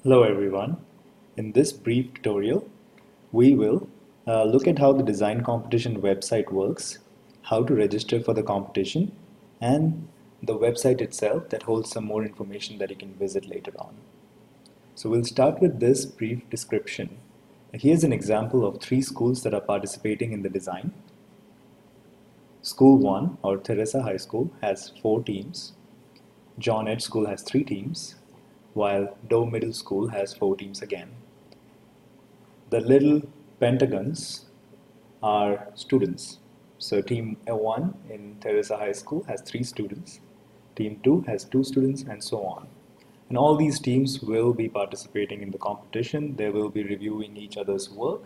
Hello everyone. In this brief tutorial, we will look at how the design competition website works, how to register for the competition, and the website itself that holds some more information that you can visit later on. So we'll start with this brief description. Here's an example of 3 schools that are participating in the design. School 1 or Teresa High School has 4 teams. John Edge School has 3 teams, while Doe Middle School has 4 teams again. The little pentagons are students. So team 1 in Teresa High School has 3 students, team 2 has 2 students, and so on. And all these teams will be participating in the competition. They will be reviewing each other's work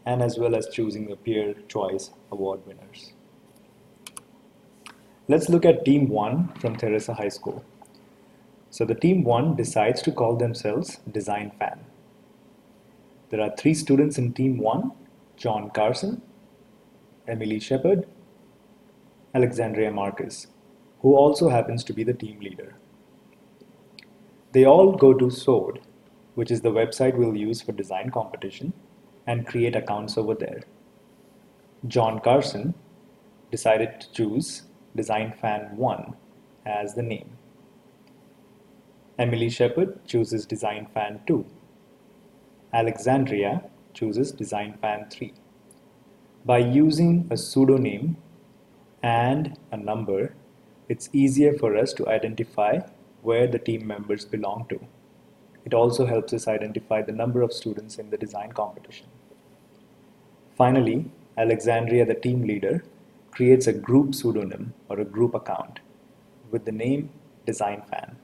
and as well as choosing the peer choice award winners. Let's look at team 1 from Teresa High School. So the team 1 decides to call themselves Design Fan. There are 3 students in team 1, John Carson, Emily Shepard, Alexandria Marcus, who also happens to be the team leader. They all go to Sword, which is the website we'll use for design competition, and create accounts over there. John Carson decided to choose Design Fan 1 as the name. Emily Shepard chooses Design Fan 2. Alexandria chooses Design Fan 3. By using a pseudonym and a number, it's easier for us to identify where the team members belong to. It also helps us identify the number of students in the design competition. Finally, Alexandria, the team leader, creates a group pseudonym or a group account with the name Design Fan.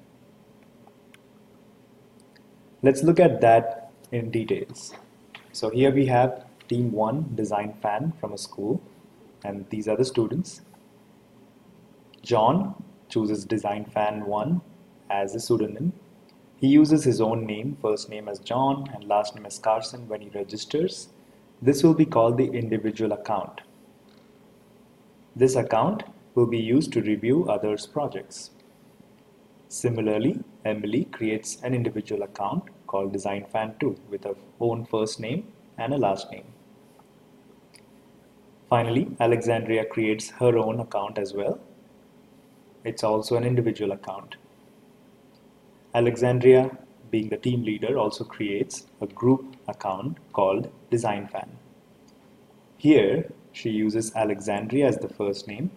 Let's look at that in details. So here we have team 1 Design Fan from a school, and these are the students. John chooses Design Fan 1 as a pseudonym. He uses his own name, first name as John and last name as Carson when he registers. This will be called the individual account. This account will be used to review others' projects. Similarly, Emily creates an individual account called Design Fan 2 with her own first name and a last name. Finally, Alexandria creates her own account as well. It's also an individual account. Alexandria, being the team leader, also creates a group account called Design Fan. Here, she uses Alexandria as the first name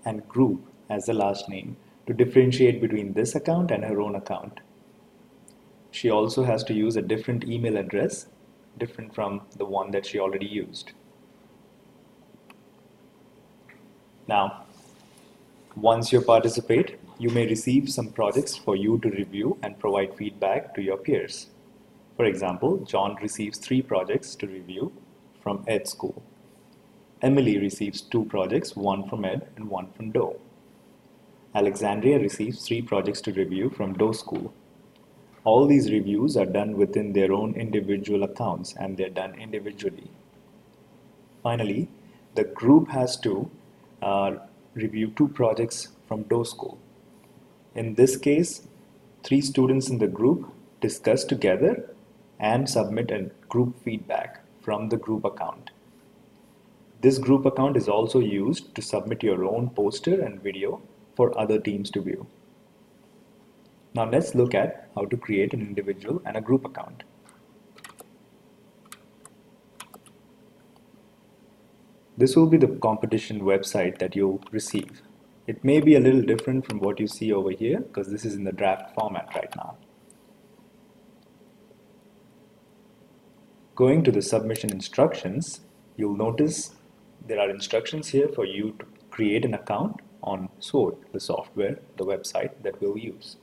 and group as the last name to differentiate between this account and her own account. She also has to use a different email address, different from the one that she already used. Now, once you participate, you may receive some projects for you to review and provide feedback to your peers. For example, John receives 3 projects to review from Ed School. Emily receives 2 projects, one from Ed and one from Doe. Alexandria receives 3 projects to review from Doe School. All these reviews are done within their own individual accounts and they're done individually. Finally, the group has to review 2 projects from Doe School. In this case, 3 students in the group discuss together and submit a group feedback from the group account. This group account is also used to submit your own poster and video for other teams to view. Now let's look at how to create an individual and a group account. This will be the competition website that you'll receive. It may be a little different from what you see over here because this is in the draft format right now. Going to the submission instructions, you'll notice there are instructions here for you to create an account on Sword, the software, the website that we'll use.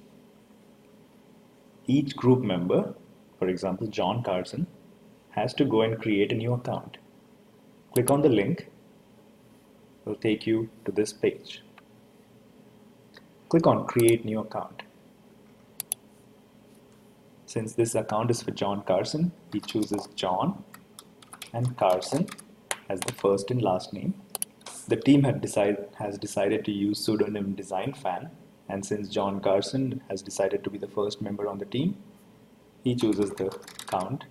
Each group member, for example John Carson, has to go and create a new account. Click on the link, it will take you to this page. Click on Create New Account. Since this account is for John Carson, he chooses John and Carson as the first and last name. The team has decided to use pseudonym Design Fan, and since John Carson has decided to be the first member on the team, he chooses the account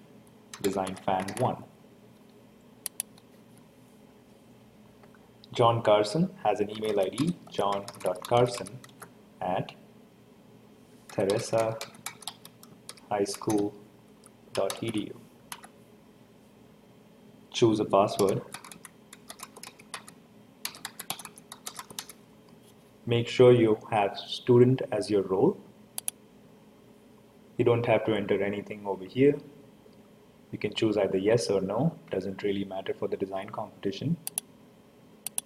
Design Fan 1. John Carson has an email ID john.carson@theresahighschool.edu. Choose a password. Make sure you have student as your role. You don't have to enter anything over here. You can choose either yes or no, doesn't really matter for the design competition.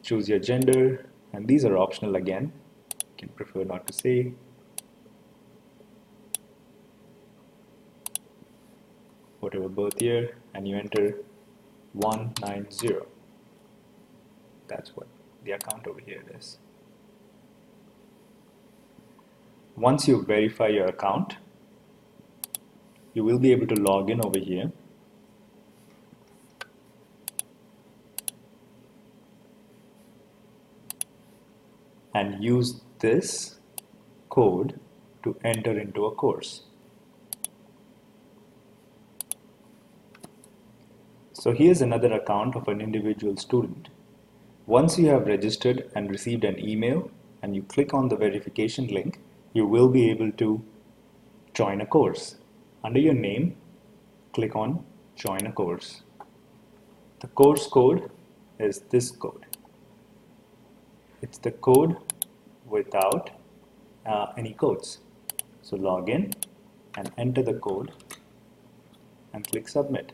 Choose your gender, and these are optional again. You can prefer not to say. Whatever birth year, and you enter 190. That's what the account over here is. Once you verify your account, you will be able to log in over here. And use this code to enter into a course. So here's another account of an individual student. Once you have registered and received an email and you click on the verification link, you will be able to join a course. Under your name, click on Join a Course. The course code is this code. It's the code without any codes. So log in and enter the code and click Submit.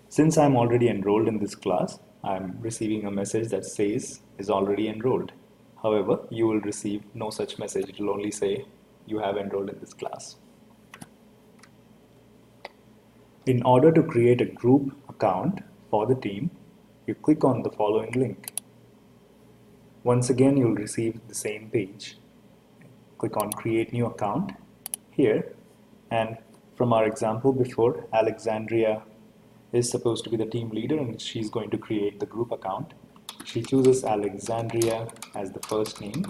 Since I'm already enrolled in this class, I'm receiving a message that says is already enrolled. However, you will receive no such message. It will only say you have enrolled in this class. In order to create a group account for the team, you click on the following link. Once again, you'll receive the same page. Click on Create New Account here, and from our example before, Alexandria is supposed to be the team leader and she's going to create the group account. She chooses Alexandria as the first name,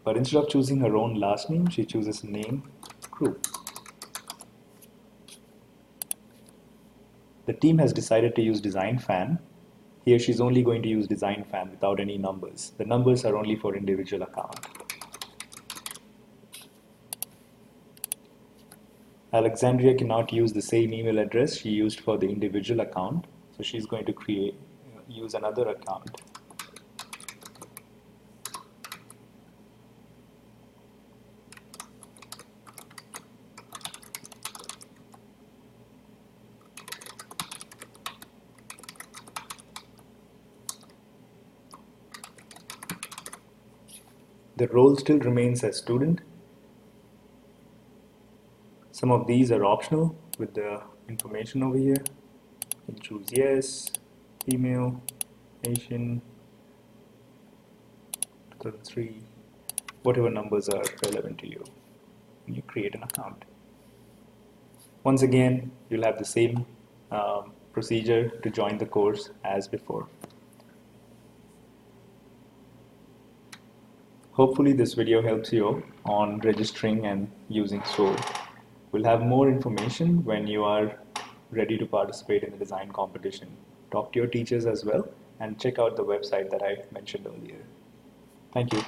but instead of choosing her own last name, she chooses name group. The team has decided to use Design Fan. Here she's only going to use Design Fan without any numbers. The numbers are only for individual account. Alexandria cannot use the same email address she used for the individual account, so she's going to use another account. The role still remains as student. Some of these are optional with the information over here. You can choose yes, female, Asian, 2003, whatever numbers are relevant to you, and you create an account. Once again, you'll have the same procedure to join the course as before. Hopefully this video helps you on registering and using SOAR. We'll have more information when you are ready to participate in the design competition. Talk to your teachers as well and check out the website that I mentioned earlier. Thank you.